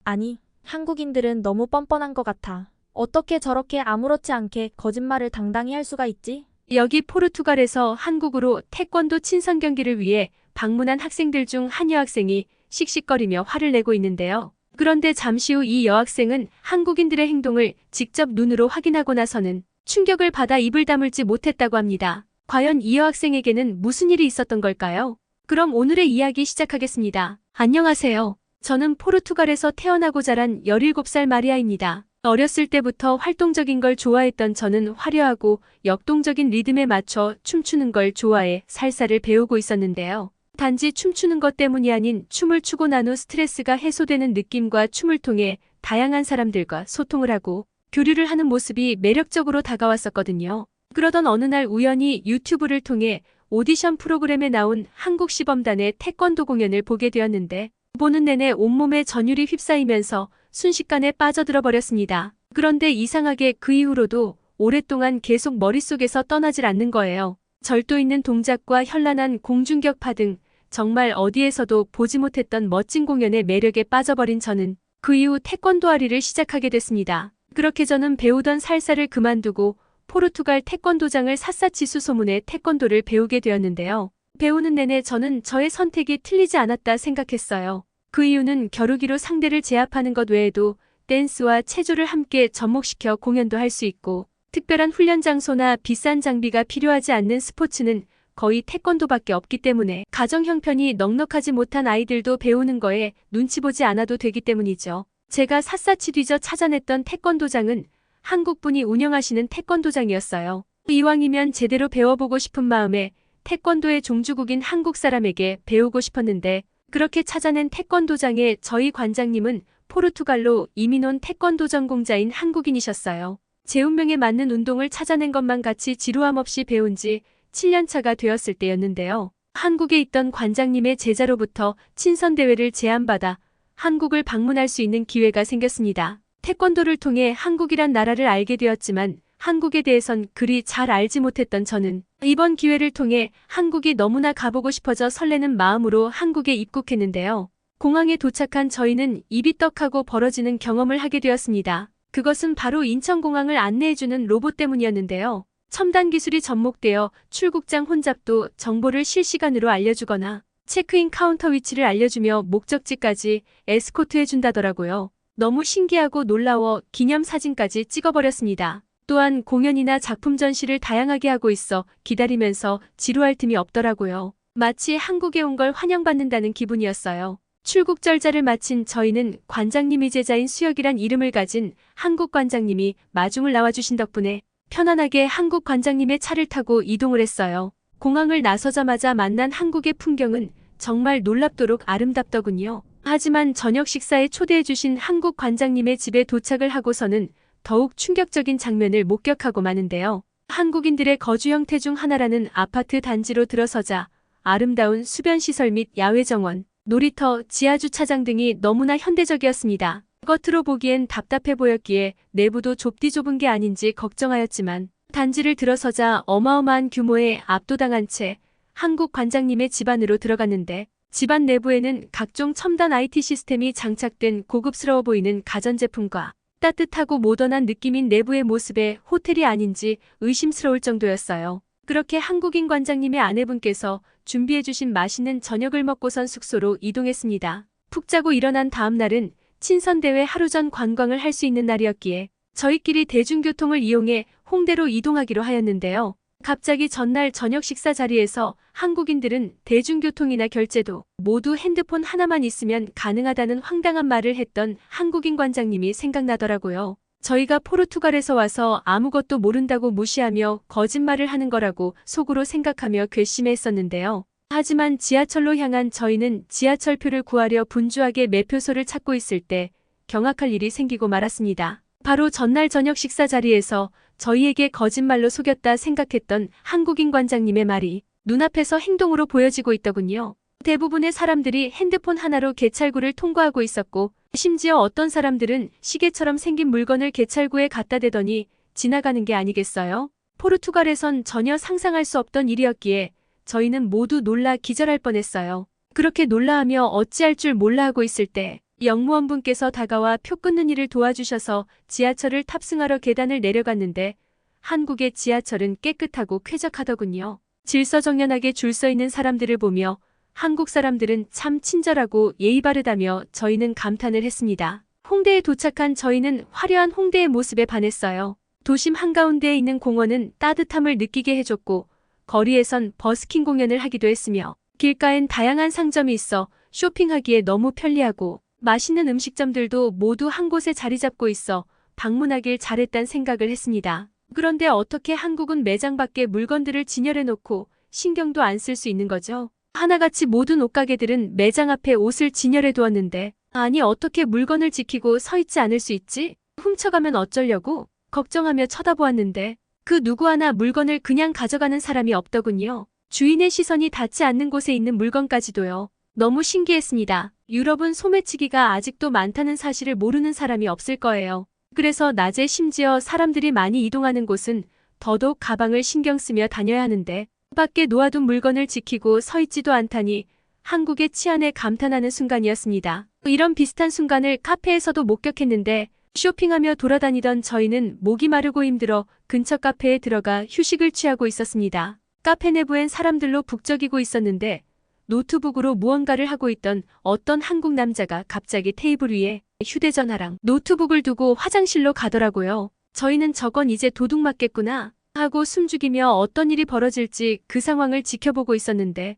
아니, 한국인들은 너무 뻔뻔한 것 같아. 어떻게 저렇게 아무렇지 않게 거짓말을 당당히 할 수가 있지? 여기 포르투갈에서 한국으로 태권도 친선 경기를 위해 방문한 학생들 중 한 여학생이 씩씩거리며 화를 내고 있는데요. 그런데 잠시 후 이 여학생은 한국인들의 행동을 직접 눈으로 확인하고 나서는 충격을 받아 입을 다물지 못했다고 합니다. 과연 이 여학생에게는 무슨 일이 있었던 걸까요? 그럼 오늘의 이야기 시작하겠습니다. 안녕하세요. 저는 포르투갈에서 태어나고 자란 17살 마리아입니다. 어렸을 때부터 활동적인 걸 좋아했던 저는 화려하고 역동적인 리듬에 맞춰 춤추는 걸 좋아해 살사를 배우고 있었는데요. 단지 춤추는 것 때문이 아닌 춤을 추고 난 후 스트레스가 해소되는 느낌과 춤을 통해 다양한 사람들과 소통을 하고 교류를 하는 모습이 매력적으로 다가왔었거든요. 그러던 어느 날 우연히 유튜브를 통해 오디션 프로그램에 나온 한국 시범단의 태권도 공연을 보게 되었는데 보는 내내 온몸에 전율이 휩싸이면서 순식간에 빠져들어 버렸습니다. 그런데 이상하게 그 이후로도 오랫동안 계속 머릿속에서 떠나질 않는 거예요. 절도 있는 동작과 현란한 공중격파 등 정말 어디에서도 보지 못했던 멋진 공연의 매력에 빠져버린 저는 그 이후 태권도 아리를 시작하게 됐습니다. 그렇게 저는 배우던 살사를 그만두고 포르투갈 태권도장을 샅샅이 수소문해 태권도를 배우게 되었는데요. 배우는 내내 저는 저의 선택이 틀리지 않았다 생각했어요. 그 이유는 겨루기로 상대를 제압하는 것 외에도 댄스와 체조를 함께 접목시켜 공연도 할 수 있고 특별한 훈련 장소나 비싼 장비가 필요하지 않는 스포츠는 거의 태권도밖에 없기 때문에 가정 형편이 넉넉하지 못한 아이들도 배우는 거에 눈치 보지 않아도 되기 때문이죠. 제가 샅샅이 뒤져 찾아냈던 태권도장은 한국분이 운영하시는 태권도장이었어요. 이왕이면 제대로 배워보고 싶은 마음에 태권도의 종주국인 한국 사람에게 배우고 싶었는데 그렇게 찾아낸 태권도장의 저희 관장님은 포르투갈로 이민 온 태권도 전공자인 한국인이셨어요. 제 운명에 맞는 운동을 찾아낸 것만 같이 지루함 없이 배운 지 7년차가 되었을 때였는데요. 한국에 있던 관장님의 제자로부터 친선대회를 제안받아 한국을 방문할 수 있는 기회가 생겼습니다. 태권도를 통해 한국이란 나라를 알게 되었지만 한국에 대해선 그리 잘 알지 못했던 저는 이번 기회를 통해 한국이 너무나 가보고 싶어져 설레는 마음으로 한국에 입국했는데요. 공항에 도착한 저희는 입이 떡하고 벌어지는 경험을 하게 되었습니다. 그것은 바로 인천공항을 안내해주는 로봇 때문이었는데요. 첨단 기술이 접목되어 출국장 혼잡도 정보를 실시간으로 알려주거나 체크인 카운터 위치를 알려주며 목적지까지 에스코트해준다더라고요. 너무 신기하고 놀라워 기념사진까지 찍어버렸습니다. 또한 공연이나 작품 전시를 다양하게 하고 있어 기다리면서 지루할 틈이 없더라고요. 마치 한국에 온 걸 환영받는다는 기분이었어요. 출국 절자를 마친 저희는 관장님이 제자인 수혁이란 이름을 가진 한국 관장님이 마중을 나와주신 덕분에 편안하게 한국 관장님의 차를 타고 이동을 했어요. 공항을 나서자마자 만난 한국의 풍경은 정말 놀랍도록 아름답더군요. 하지만 저녁 식사에 초대해주신 한국 관장님의 집에 도착을 하고서는 더욱 충격적인 장면을 목격하고 마는데요. 한국인들의 거주 형태 중 하나라는 아파트 단지로 들어서자 아름다운 수변시설 및 야외정원, 놀이터, 지하주차장 등이 너무나 현대적이었습니다. 겉으로 보기엔 답답해 보였기에 내부도 좁디 좁은 게 아닌지 걱정하였지만 단지를 들어서자 어마어마한 규모에 압도당한 채 한국 관장님의 집 안으로 들어갔는데 집안 내부에는 각종 첨단 IT 시스템이 장착된 고급스러워 보이는 가전제품과 따뜻하고 모던한 느낌인 내부의 모습에 호텔이 아닌지 의심스러울 정도였어요. 그렇게 한국인 관장님의 아내분께서 준비해주신 맛있는 저녁을 먹고선 숙소로 이동했습니다. 푹 자고 일어난 다음 날은 친선대회 하루 전 관광을 할 수 있는 날이었기에 저희끼리 대중교통을 이용해 홍대로 이동하기로 하였는데요. 갑자기 전날 저녁 식사 자리에서 한국인들은 대중교통이나 결제도 모두 핸드폰 하나만 있으면 가능하다는 황당한 말을 했던 한국인 관장님이 생각나더라고요. 저희가 포르투갈에서 와서 아무것도 모른다고 무시하며 거짓말을 하는 거라고 속으로 생각하며 괘씸했었는데요. 하지만 지하철로 향한 저희는 지하철표를 구하려 분주하게 매표소를 찾고 있을 때 경악할 일이 생기고 말았습니다. 바로 전날 저녁 식사 자리에서 저희에게 거짓말로 속였다 생각했던 한국인 관장님의 말이 눈앞에서 행동으로 보여지고 있더군요. 대부분의 사람들이 핸드폰 하나로 개찰구를 통과하고 있었고 심지어 어떤 사람들은 시계처럼 생긴 물건을 개찰구에 갖다 대더니 지나가는 게 아니겠어요? 포르투갈에선 전혀 상상할 수 없던 일이었기에 저희는 모두 놀라 기절할 뻔했어요. 그렇게 놀라하며 어찌할 줄 몰라 하고 있을 때 영무원분께서 다가와 표 끊는 일을 도와주셔서 지하철을 탑승하러 계단을 내려갔는데 한국의 지하철은 깨끗하고 쾌적하더군요. 질서정연하게 줄 서 있는 사람들을 보며 한국 사람들은 참 친절하고 예의 바르다며 저희는 감탄을 했습니다. 홍대에 도착한 저희는 화려한 홍대의 모습에 반했어요. 도심 한가운데에 있는 공원은 따뜻함을 느끼게 해줬고 거리에선 버스킹 공연을 하기도 했으며 길가엔 다양한 상점이 있어 쇼핑하기에 너무 편리하고 맛있는 음식점들도 모두 한 곳에 자리 잡고 있어 방문하길 잘했단 생각을 했습니다. 그런데 어떻게 한국은 매장 밖에 물건들을 진열해 놓고 신경도 안 쓸 수 있는 거죠? 하나같이 모든 옷가게들은 매장 앞에 옷을 진열해 두었는데 아니 어떻게 물건을 지키고 서 있지 않을 수 있지? 훔쳐가면 어쩌려고 걱정하며 쳐다보았는데 그 누구 하나 물건을 그냥 가져가는 사람이 없더군요. 주인의 시선이 닿지 않는 곳에 있는 물건까지도요. 너무 신기했습니다. 유럽은 소매치기가 아직도 많다는 사실을 모르는 사람이 없을 거예요. 그래서 낮에 심지어 사람들이 많이 이동하는 곳은 더더욱 가방을 신경 쓰며 다녀야 하는데 밖에 놓아둔 물건을 지키고 서 있지도 않다니 한국의 치안에 감탄하는 순간이었습니다. 이런 비슷한 순간을 카페에서도 목격했는데 쇼핑하며 돌아다니던 저희는 목이 마르고 힘들어 근처 카페에 들어가 휴식을 취하고 있었습니다. 카페 내부엔 사람들로 북적이고 있었는데 노트북으로 무언가를 하고 있던 어떤 한국 남자가 갑자기 테이블 위에 휴대전화랑 노트북을 두고 화장실로 가더라고요. 저희는 저건 이제 도둑 맞겠구나 하고 숨죽이며 어떤 일이 벌어질지 그 상황을 지켜보고 있었는데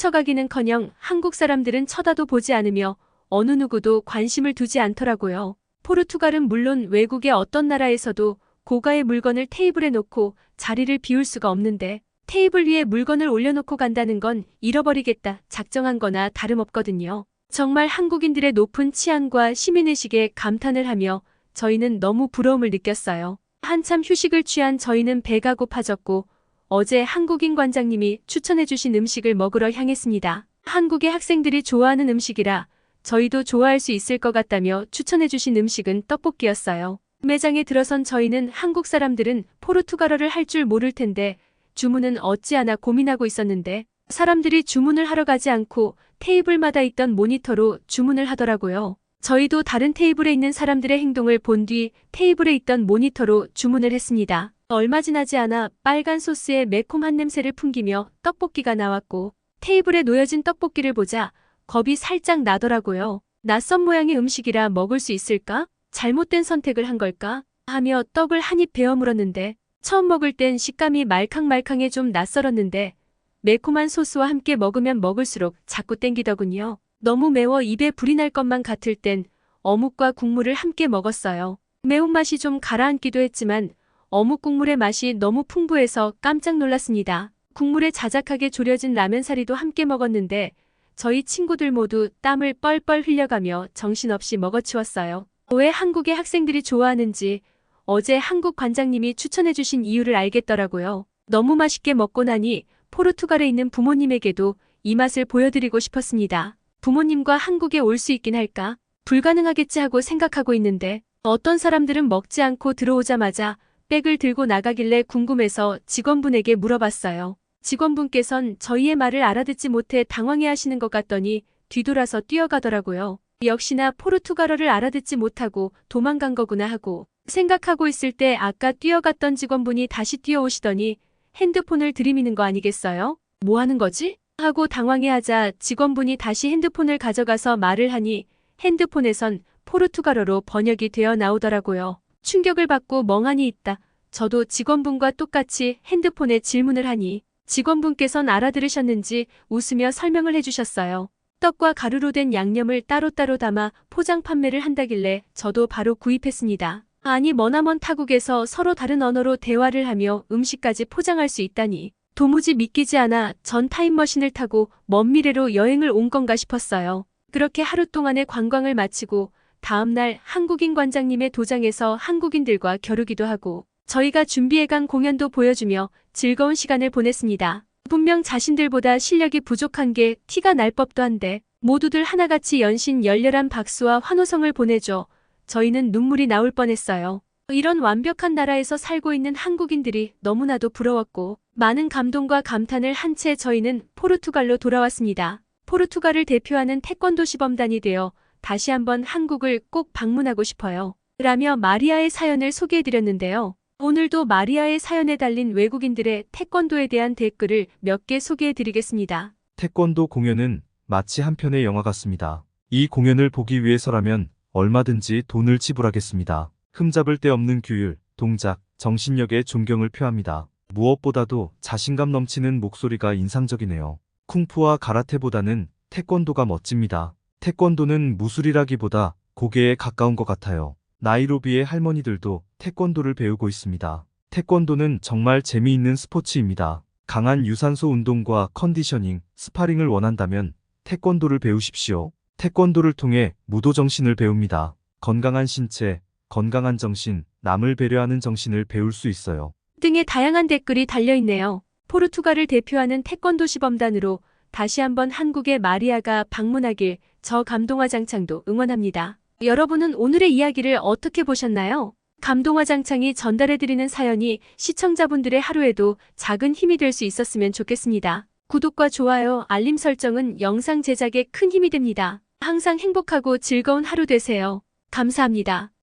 훔쳐가기는커녕 한국 사람들은 쳐다도 보지 않으며 어느 누구도 관심을 두지 않더라고요. 포르투갈은 물론 외국의 어떤 나라에서도 고가의 물건을 테이블에 놓고 자리를 비울 수가 없는데 테이블 위에 물건을 올려놓고 간다는 건 잃어버리겠다 작정한 거나 다름없거든요. 정말 한국인들의 높은 치안과 시민의식에 감탄을 하며 저희는 너무 부러움을 느꼈어요. 한참 휴식을 취한 저희는 배가 고파졌고 어제 한국인 관장님이 추천해주신 음식을 먹으러 향했습니다. 한국의 학생들이 좋아하는 음식이라 저희도 좋아할 수 있을 것 같다며 추천해주신 음식은 떡볶이였어요. 매장에 들어선 저희는 한국 사람들은 포르투갈어를 할 줄 모를 텐데 주문은 어찌하나 고민하고 있었는데 사람들이 주문을 하러 가지 않고 테이블마다 있던 모니터로 주문을 하더라고요. 저희도 다른 테이블에 있는 사람들의 행동을 본 뒤 테이블에 있던 모니터로 주문을 했습니다. 얼마 지나지 않아 빨간 소스에 매콤한 냄새를 풍기며 떡볶이가 나왔고 테이블에 놓여진 떡볶이를 보자 겁이 살짝 나더라고요. 낯선 모양의 음식이라 먹을 수 있을까? 잘못된 선택을 한 걸까? 하며 떡을 한 입 베어 물었는데 처음 먹을 땐 식감이 말캉말캉해 좀 낯설었는데 매콤한 소스와 함께 먹으면 먹을수록 자꾸 땡기더군요. 너무 매워 입에 불이 날 것만 같을 땐 어묵과 국물을 함께 먹었어요. 매운맛이 좀 가라앉기도 했지만 어묵 국물의 맛이 너무 풍부해서 깜짝 놀랐습니다. 국물에 자작하게 졸여진 라면사리도 함께 먹었는데 저희 친구들 모두 땀을 뻘뻘 흘려가며 정신없이 먹어치웠어요. 왜 한국의 학생들이 좋아하는지 어제 한국 관장님이 추천해주신 이유를 알겠더라고요. 너무 맛있게 먹고 나니 포르투갈에 있는 부모님에게도 이 맛을 보여드리고 싶었습니다. 부모님과 한국에 올 수 있긴 할까? 불가능하겠지 하고 생각하고 있는데 어떤 사람들은 먹지 않고 들어오자마자 백을 들고 나가길래 궁금해서 직원분에게 물어봤어요. 직원분께선 저희의 말을 알아듣지 못해 당황해하시는 것 같더니 뒤돌아서 뛰어가더라고요. 역시나 포르투갈어를 알아듣지 못하고 도망간 거구나 하고 생각하고 있을 때 아까 뛰어갔던 직원분이 다시 뛰어오시더니 핸드폰을 들이미는 거 아니겠어요? 뭐 하는 거지? 하고 당황해하자 직원분이 다시 핸드폰을 가져가서 말을 하니 핸드폰에선 포르투갈어로 번역이 되어 나오더라고요. 충격을 받고 멍하니 있다. 저도 직원분과 똑같이 핸드폰에 질문을 하니 직원분께선 알아들으셨는지 웃으며 설명을 해주셨어요. 떡과 가루로 된 양념을 따로따로 담아 포장 판매를 한다길래 저도 바로 구입했습니다. 아니 머나먼 타국에서 서로 다른 언어로 대화를 하며 음식까지 포장할 수 있다니 도무지 믿기지 않아 전 타임머신을 타고 먼 미래로 여행을 온 건가 싶었어요. 그렇게 하루 동안의 관광을 마치고 다음날 한국인 관장님의 도장에서 한국인들과 겨루기도 하고 저희가 준비해간 공연도 보여주며 즐거운 시간을 보냈습니다. 분명 자신들보다 실력이 부족한 게 티가 날 법도 한데 모두들 하나같이 연신 열렬한 박수와 환호성을 보내줘 저희는 눈물이 나올 뻔했어요. 이런 완벽한 나라에서 살고 있는 한국인들이 너무나도 부러웠고 많은 감동과 감탄을 한 채 저희는 포르투갈로 돌아왔습니다. 포르투갈을 대표하는 태권도 시범단이 되어 다시 한번 한국을 꼭 방문하고 싶어요. 라며 마리아의 사연을 소개해드렸는데요. 오늘도 마리아의 사연에 달린 외국인들의 태권도에 대한 댓글을 몇 개 소개해드리겠습니다. 태권도 공연은 마치 한 편의 영화 같습니다. 이 공연을 보기 위해서라면 얼마든지 돈을 지불하겠습니다. 흠잡을 데 없는 규율, 동작, 정신력에 존경을 표합니다. 무엇보다도 자신감 넘치는 목소리가 인상적이네요. 쿵푸와 가라테보다는 태권도가 멋집니다. 태권도는 무술이라기보다 고개에 가까운 것 같아요. 나이로비의 할머니들도 태권도를 배우고 있습니다. 태권도는 정말 재미있는 스포츠입니다. 강한 유산소 운동과 컨디셔닝, 스파링을 원한다면 태권도를 배우십시오. 태권도를 통해 무도정신을 배웁니다. 건강한 신체, 건강한 정신, 남을 배려하는 정신을 배울 수 있어요. 등의 다양한 댓글이 달려있네요. 포르투갈을 대표하는 태권도 시범단으로 다시 한번 한국의 마리아가 방문하길 저 감동화장창도 응원합니다. 여러분은 오늘의 이야기를 어떻게 보셨나요? 감동화장창이 전달해드리는 사연이 시청자분들의 하루에도 작은 힘이 될 수 있었으면 좋겠습니다. 구독과 좋아요, 알림 설정은 영상 제작에 큰 힘이 됩니다. 항상 행복하고 즐거운 하루 되세요. 감사합니다.